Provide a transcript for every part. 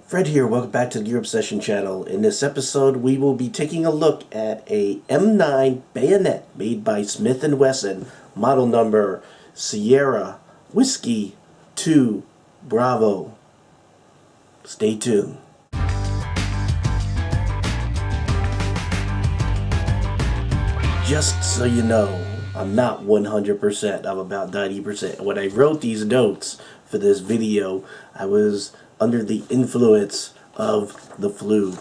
Fred here, welcome back to the Gear Obsession channel. In this episode, we will be taking a look at a M9 bayonet made by Smith & Wesson, model number Sierra Whiskey 2 Bravo. Stay tuned. Just so you know, I'm not 100%, I'm about 90%. When I wrote these notes for this video, I was under the influence of the flu.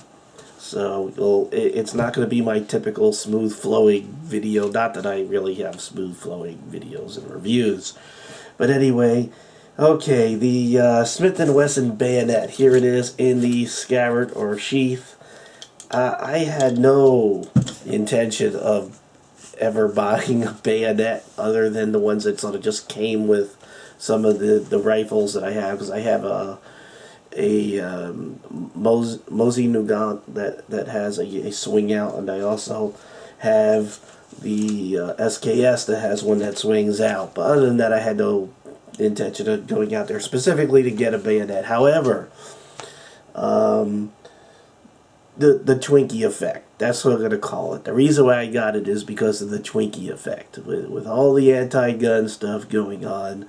So it's not going to be my typical smooth flowing video. Not that I really have smooth flowing videos and reviews. But anyway, okay, the Smith & Wesson bayonet. Here it is in the scabbard or sheath. I had no intention of ever buying a bayonet other than the ones that sort of just came with some of the rifles that I have, because I have a Mosey Nugent that has a swing out, and I also have the SKS that has one that swings out. But other than that, I had no intention of going out there specifically to get a bayonet. However, the Twinkie effect, that's what I'm going to call it. The reason why I got it is because of the Twinkie effect. With all the anti-gun stuff going on,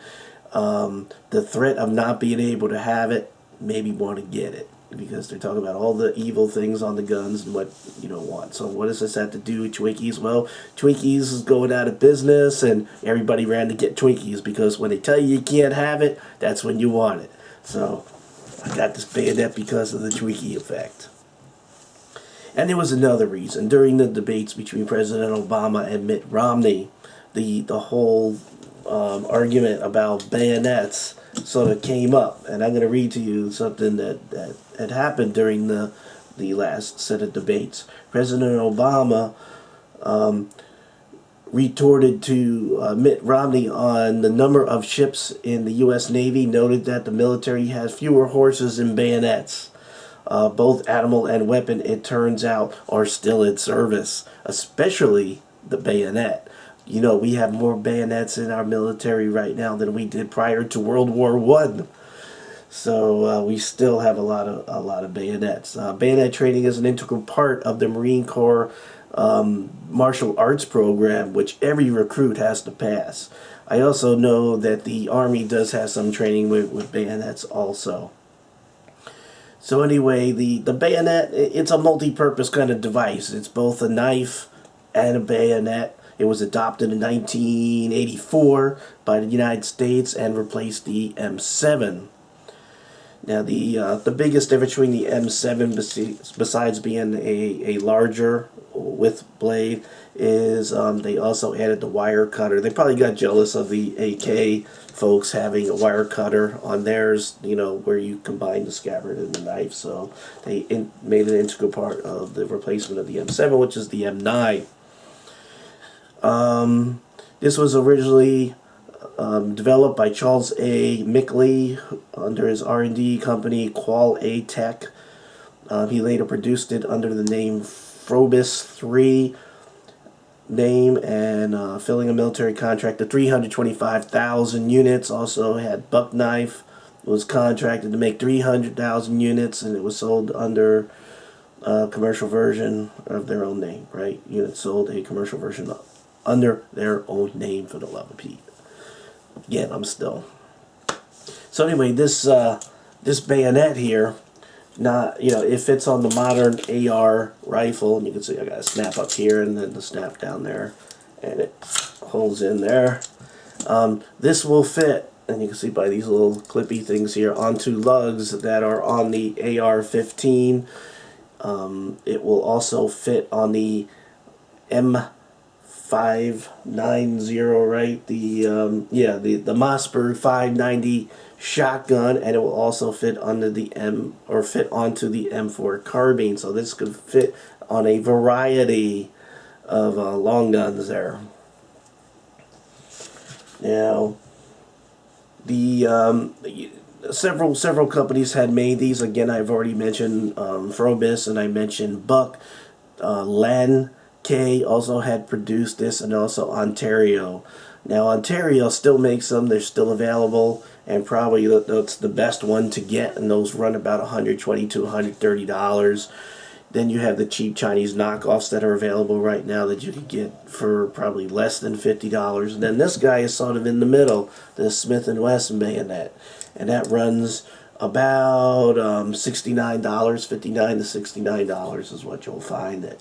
the threat of not being able to have it made me want to get it, because they're talking about all the evil things on the guns and what you don't want. So what does this have to do with Twinkies? Well, Twinkies is going out of business, and everybody ran to get Twinkies, because when they tell you can't have it, that's when you want it. So I got this bayonet because of the Twinkie effect. And there was another reason. During the debates between President Obama and Mitt Romney, the whole argument about bayonets sort of came up, and I'm going to read to you something that had happened during the last set of debates. President Obama retorted to Mitt Romney on the number of ships in the U.S. Navy, noted that the military has fewer horses than bayonets. Both animal and weapon, it turns out, are still in service, especially the bayonet. You know, we have more bayonets in our military right now than we did prior to World War I. So we still have a lot of bayonets. Bayonet training is an integral part of the Marine Corps martial arts program, which every recruit has to pass. I also know that the Army does have some training with bayonets also. So anyway, the bayonet, it's a multi-purpose kind of device. It's both a knife and a bayonet. It was adopted in 1984 by the United States and replaced the M7. Now, the biggest difference between the M7, besides being a larger width blade, is they also added the wire cutter. They probably got jealous of the AK folks having a wire cutter on theirs, you know, where you combine the scabbard and the knife. So they made an integral part of the replacement of the M7, which is the M9. This was originally developed by Charles A. Mickley under his R&D company Qual A Tech. He later produced it under the name Frobis 3 name, and filling a military contract of 325,000 units. Also had Buck Knife, was contracted to make 300,000 units, and it was sold under a commercial version of their own name, right? Units sold a commercial version under their own name, for the love of Pete. Again, I'm still. So anyway, this bayonet here, it fits on the modern AR rifle, and you can see I got a snap up here and then the snap down there, and it holds in there. This will fit, and you can see by these little clippy things here, onto lugs that are on the AR-15. It will also fit on the M590, right? The Mossberg 590 shotgun, and it will also fit onto the M4 carbine. So this could fit on a variety of long guns there. Now, several companies had made these. Again, I've already mentioned Frobis, and I mentioned Buck. Len K also had produced this, and also Ontario. Now, Ontario still makes them. They're still available, and probably that's the best one to get, and those run about $120 to $130. Then you have the cheap Chinese knockoffs that are available right now that you can get for probably less than $50. And then this guy is sort of in the middle, the Smith & Wesson bayonet, and that runs about $69, $59 to $69 is what you'll find it.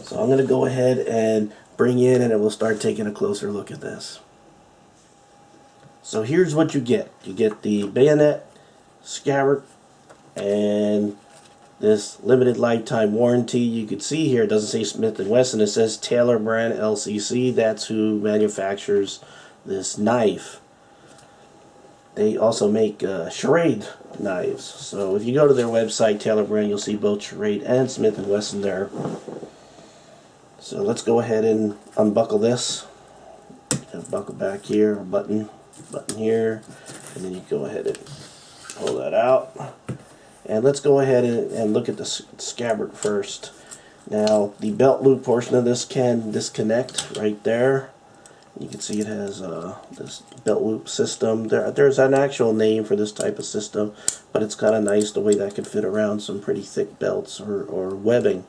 So I'm going to go ahead and bring in, and then we'll start taking a closer look at this. So here's what you get. You get the bayonet, scabbard, and this limited lifetime warranty. You can see here it doesn't say Smith & Wesson, it says Taylor Brand LCC. That's who manufactures this knife. They also make charade knives. So if you go to their website, Taylor Brand, you'll see both charade and Smith & Wesson there. So let's go ahead and unbuckle this. Buckle back here, a button here, and then you go ahead and pull that out. And let's go ahead and look at the scabbard first. Now, the belt loop portion of this can disconnect right there. You can see it has this belt loop system. There's an actual name for this type of system, but it's kind of nice the way that can fit around some pretty thick belts or webbing.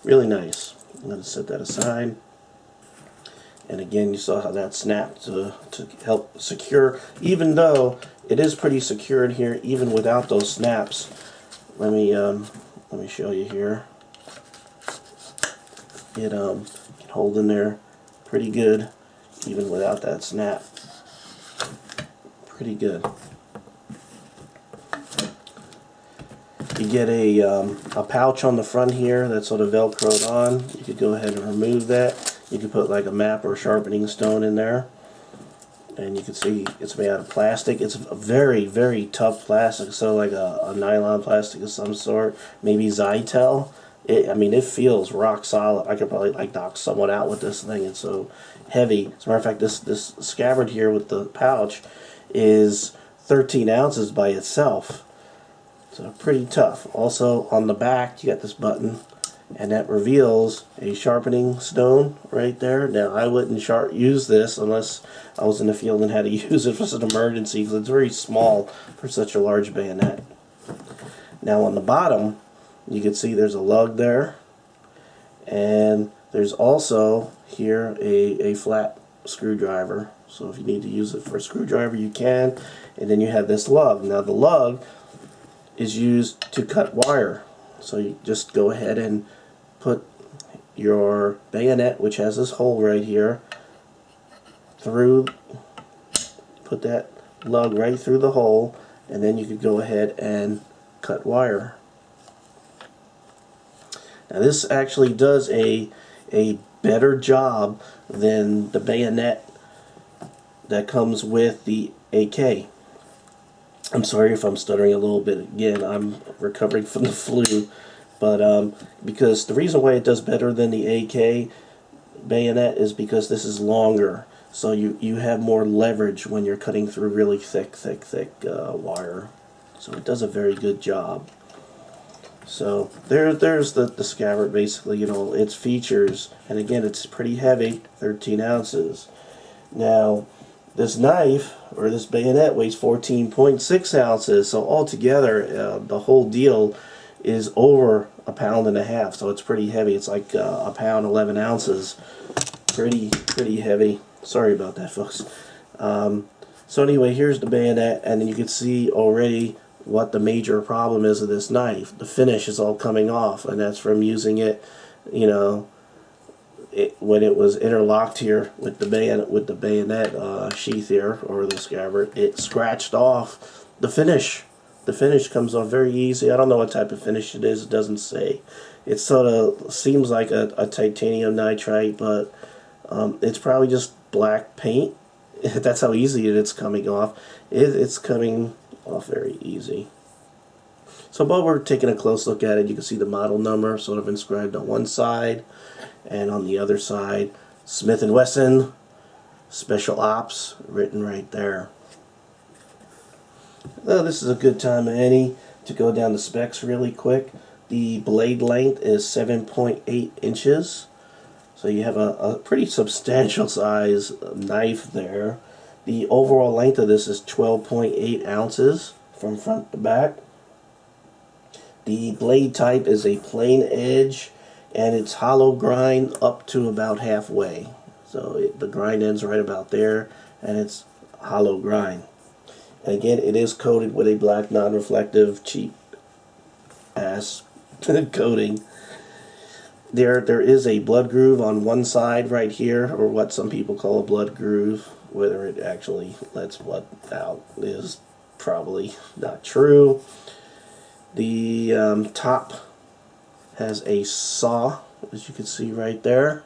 Really nice. I'm going to set that aside. And again, you saw how that snapped to help secure, even though it is pretty secured here, even without those snaps. Let me show you here. It can hold in there pretty good, even without that snap. Pretty good. You get a pouch on the front here that's sort of velcroed on. You could go ahead and remove that. You can put like a map or sharpening stone in there. And you can see it's made out of plastic. It's a very, very tough plastic, so like a nylon plastic of some sort, maybe Zytel. I mean, it feels rock solid. I could probably like knock someone out with this thing. It's so heavy. As a matter of fact, this scabbard here with the pouch is 13 ounces by itself. So pretty tough. Also on the back, you got this button, and that reveals a sharpening stone right there. Now, I wouldn't use this unless I was in the field and had to use it for an emergency, because it's very small for such a large bayonet. Now, on the bottom, you can see there's a lug there, and there's also here a flat screwdriver. So if you need to use it for a screwdriver, you can. And then you have this lug. Now, the lug is used to cut wire. So you just go ahead and put your bayonet, which has this hole right here, put that lug right through the hole, and then you could go ahead and cut wire. Now this actually does a better job than the bayonet that comes with the AK. I'm sorry if I'm stuttering a little bit again. I'm recovering from the flu. But because the reason why it does better than the AK bayonet is because this is longer. So you have more leverage when you're cutting through really thick wire. So it does a very good job. So there's the scabbard, basically, its features. And again, it's pretty heavy, 13 ounces. Now, this knife, or this bayonet, weighs 14.6 ounces, so altogether, the whole deal is over 1.5 pounds, so it's pretty heavy. It's like 1 pound, 11 ounces. Pretty heavy. Sorry about that, folks. So anyway, here's the bayonet, and then you can see already what the major problem is of this knife. The finish is all coming off, and that's from using it, when it was interlocked here with the bayonet sheath here, or the scabbard, it scratched off the finish. The finish comes off very easy. I don't know what type of finish it is. It doesn't say. It sort of seems like a titanium nitride, but it's probably just black paint. That's how easy it's coming off. It's coming off very easy. So while we're taking a close look at it, you can see the model number sort of inscribed on one side, and on the other side, Smith & Wesson Special Ops written right there. Well, this is a good time any to go down the specs really quick. The blade length is 7.8 inches. So you have a pretty substantial size knife there. The overall length of this is 12.8 ounces from front to back. The blade type is a plain edge, and it's hollow grind up to about halfway. So the grind ends right about there, and it's hollow grind. And again, it is coated with a black non-reflective cheap ass coating. There is a blood groove on one side right here, or what some people call a blood groove. Whether it actually lets blood out is probably not true. The top has a saw, as you can see right there.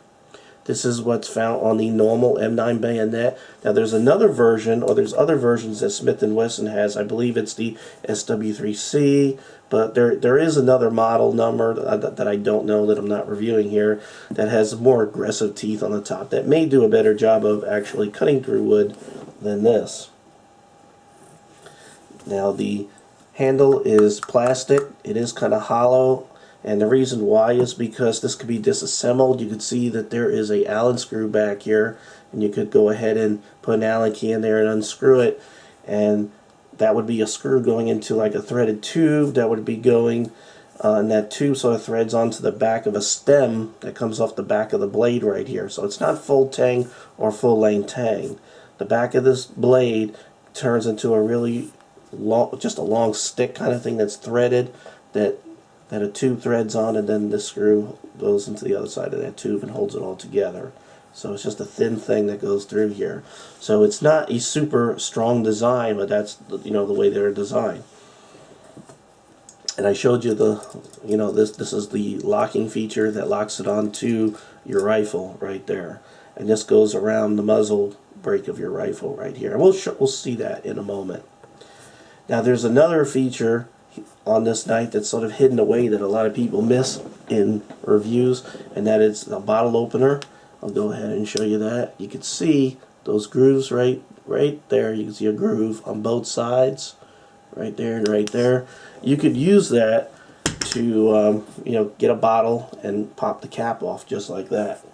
This is what's found on the normal M9 bayonet. Now there's another version, or there's other versions that Smith & Wesson has. I believe it's the SW3C, but there is another model number that I don't know, that I'm not reviewing here, that has more aggressive teeth on the top that may do a better job of actually cutting through wood than this. Now the handle is plastic. It is kind of hollow. And the reason why is because this could be disassembled. You can see that there is a Allen screw back here, and you could go ahead and put an Allen key in there and unscrew it, and that would be a screw going into like a threaded tube that would be going, and that tube sort of threads onto the back of a stem that comes off the back of the blade right here. So it's not full tang or full length tang. The back of this blade turns into a really long, just a long stick kind of thing that's threaded, that a tube threads on, and then the screw goes into the other side of that tube and holds it all together. So it's just a thin thing that goes through here. So it's not a super strong design, but that's, you know, the way they're designed. And I showed you the, you know, this is the locking feature that locks it onto your rifle right there, and this goes around the muzzle brake of your rifle right here. And we'll see that in a moment. Now there's another feature on this knife that's sort of hidden away that a lot of people miss in reviews, and that is a bottle opener. I'll go ahead and show you that. You can see those grooves right there. You can see a groove on both sides, right there and right there. You could use that to you know, get a bottle and pop the cap off just like that.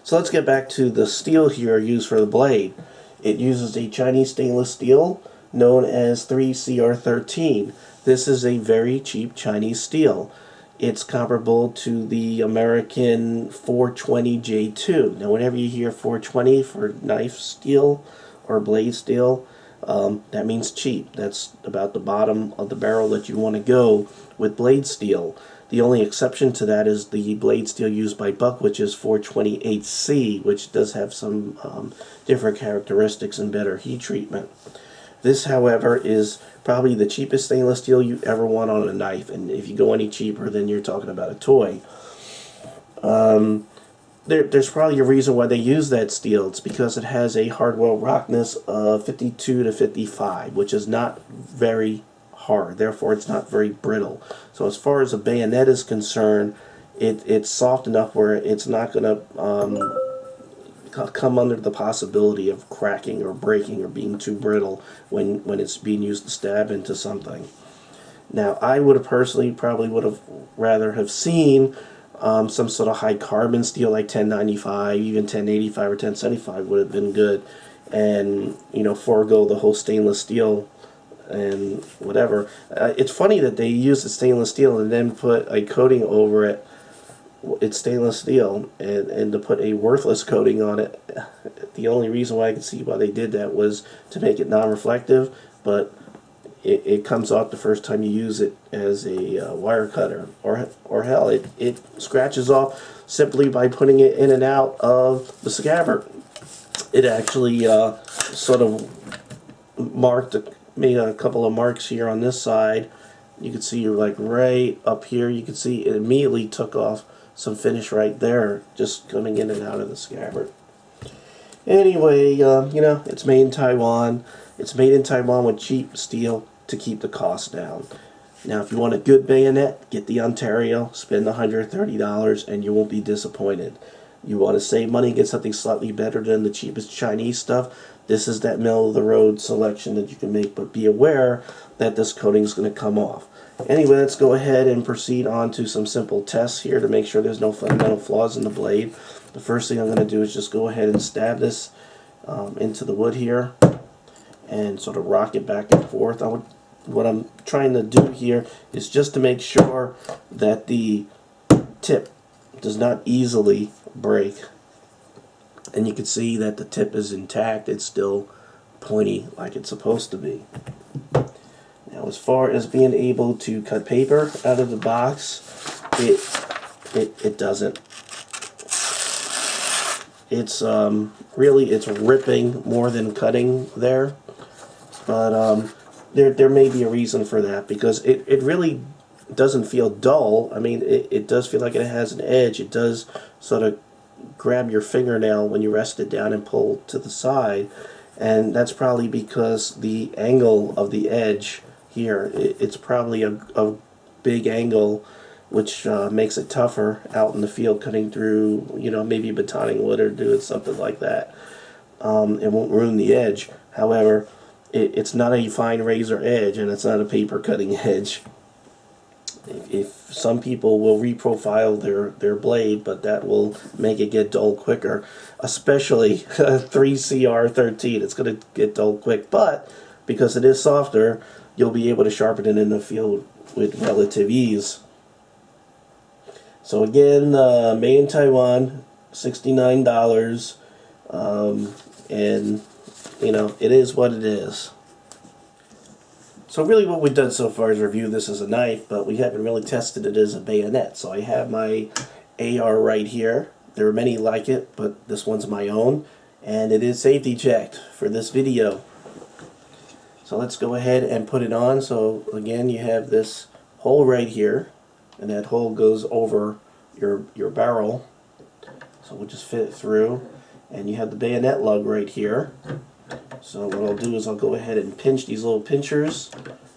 So let's get back to the steel here used for the blade. It uses a Chinese stainless steel known as 3CR13. This is a very cheap Chinese steel. It's comparable to the American 420J2. Now whenever you hear 420 for knife steel or blade steel, that means cheap. That's about the bottom of the barrel that you want to go with blade steel. The only exception to that is the blade steel used by Buck, which is 428C, which does have some different characteristics and better heat treatment. This, however, is probably the cheapest stainless steel you ever want on a knife, and if you go any cheaper, then you're talking about a toy. There's probably a reason why they use that steel. It's because it has a hardware roughness of 52 to 55, which is not very hard. Therefore, it's not very brittle. So as far as a bayonet is concerned, it's soft enough where it's not going to come under the possibility of cracking or breaking or being too brittle when it's being used to stab into something. Now, I would have personally probably would have rather have seen some sort of high carbon steel like 1095, even 1085 or 1075 would have been good, and you know, forego the whole stainless steel and whatever. It's funny that they use the stainless steel and then put a coating over it. It's stainless steel, and to put a worthless coating on it. The only reason why I can see why they did that was to make it non-reflective, but it comes off the first time you use it as a wire cutter, or hell, it scratches off simply by putting it in and out of the scabbard. It actually sort of made a couple of marks here on this side. You can see like right up here, you can see it immediately took off some finish right there, just coming in and out of the scabbard. Anyway, you know, it's made in Taiwan. It's made in Taiwan with cheap steel to keep the cost down. Now, if you want a good bayonet, get the Ontario, spend $130, and you won't be disappointed. You want to save money, get something slightly better than the cheapest Chinese stuff, this is that middle-of-the-road selection that you can make, but be aware that this coating is going to come off. Anyway, let's go ahead and proceed on to some simple tests here to make sure there's no fundamental flaws in the blade. The first thing I'm going to do is just go ahead and stab this into the wood here and sort of rock it back and forth. What I'm trying to do here is just to make sure that the tip does not easily break. And you can see that the tip is intact. It's still pointy like it's supposed to be. Now, as far as being able to cut paper out of the box, it doesn't. It's really, it's ripping more than cutting there. But there may be a reason for that, because it really doesn't feel dull. I mean, it does feel like it has an edge. It does sort of grab your fingernail when you rest it down and pull to the side, and that's probably because the angle of the edge here, it's probably a big angle, which makes it tougher out in the field cutting through, maybe batoning wood or doing something like that. It won't ruin the edge. However, it's not a fine razor edge, and it's not a paper cutting edge. If some people will reprofile their blade, but that will make it get dull quicker, especially 3CR13. It's going to get dull quick, but because it is softer, you'll be able to sharpen it in the field with relative ease. So again, made in Taiwan, $69, and it is what it is. So really what we've done so far is review this as a knife, but we haven't really tested it as a bayonet. So I have my AR right here. There are many like it, but this one's my own, and it is safety checked for this video. So let's go ahead and put it on. So again, you have this hole right here, and that hole goes over your barrel. So we'll just fit it through, and you have the bayonet lug right here. So what I'll do is I'll go ahead and pinch these little pinchers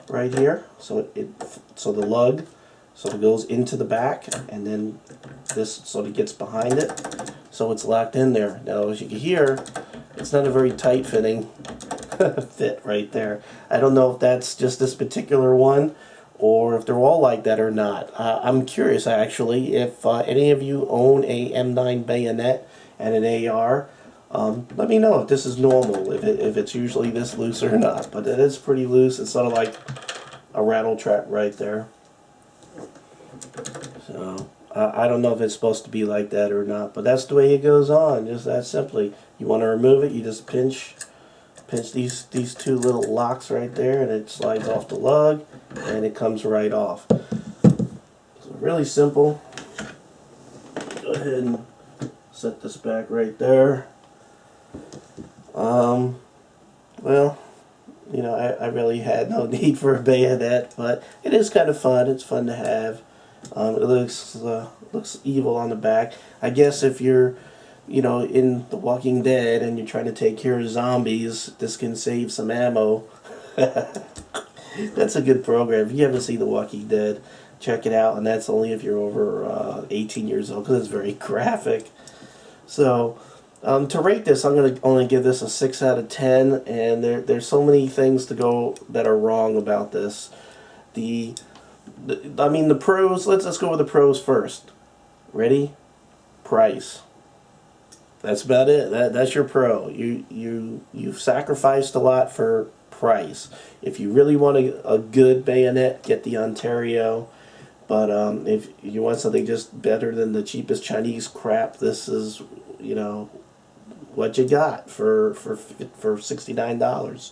right here, so the lug sort of goes into the back, and then this sort of gets behind it, so it's locked in there. Now, as you can hear, it's not a very tight fitting fit right there. I don't know if that's just this particular one, or if they're all like that or not. I'm curious actually if any of you own a M9 bayonet and an AR. Let me know if this is normal, if it's usually this loose or not. But it is pretty loose. It's sort of like a rattle trap right there. So I don't know if it's supposed to be like that or not, but that's the way it goes on, just that simply. You want to remove it, you just pinch these two little locks right there, and it slides off the lug, and it comes right off. So really simple. Go ahead and set this back right there. Well, I really had no need for a bayonet, but it is kind of fun. It's fun to have. It looks evil on the back. I guess if you're, in The Walking Dead and you're trying to take care of zombies, this can save some ammo. That's a good program. If you haven't seen The Walking Dead, check it out, and that's only if you're over 18 years old, because it's very graphic. So, to rate this, I'm going to only give this a 6 out of 10, and there's so many things that are wrong about this. The pros, let's go with the pros first. Ready? Price. That's about it. That's your pro. You've sacrificed a lot for price. If you really want a good bayonet, get the Ontario. But if you want something just better than the cheapest Chinese crap, this is, what you got for $69.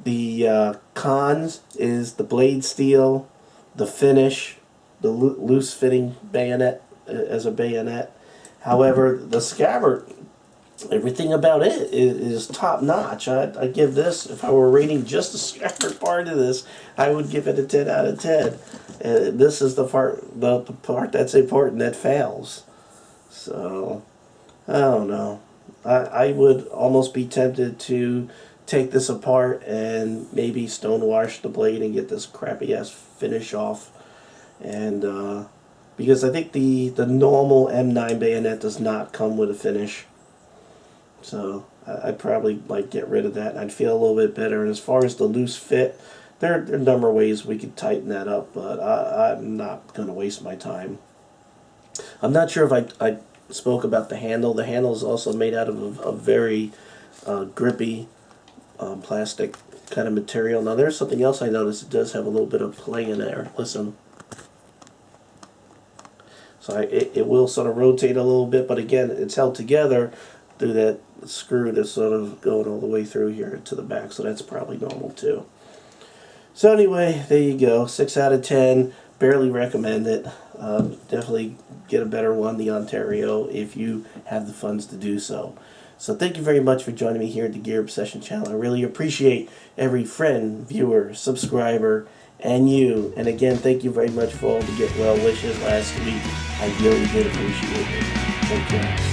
The cons is the blade steel, the finish, the loose fitting bayonet as a bayonet. However, the scabbard, everything about it is top notch. I'd give this, if I were rating just the scabbard part of this, I would give it a 10 out of 10. This is the part that's important that fails. So, I don't know. I would almost be tempted to take this apart and maybe stonewash the blade and get this crappy ass finish off. And because I think the normal M9 bayonet does not come with a finish. So I'd probably get rid of that, and I'd feel a little bit better. And as far as the loose fit, there are a number of ways we could tighten that up, but I'm not going to waste my time. I'm not sure if I spoke about the handle. The handle is also made out of a very grippy plastic kind of material. Now there's something else I noticed. It does have a little bit of play in there. Listen. So it will sort of rotate a little bit, but again, it's held together through that screw that's sort of going all the way through here to the back, so that's probably normal too. So anyway, there you go. 6 out of 10. Barely recommend it. Definitely get a better one, the Ontario, if you have the funds to do so. So thank you very much for joining me here at the Gear Obsession channel. I really appreciate every friend, viewer, subscriber, and you. And again, thank you very much for all the get well wishes last week. I really did appreciate it. Take care.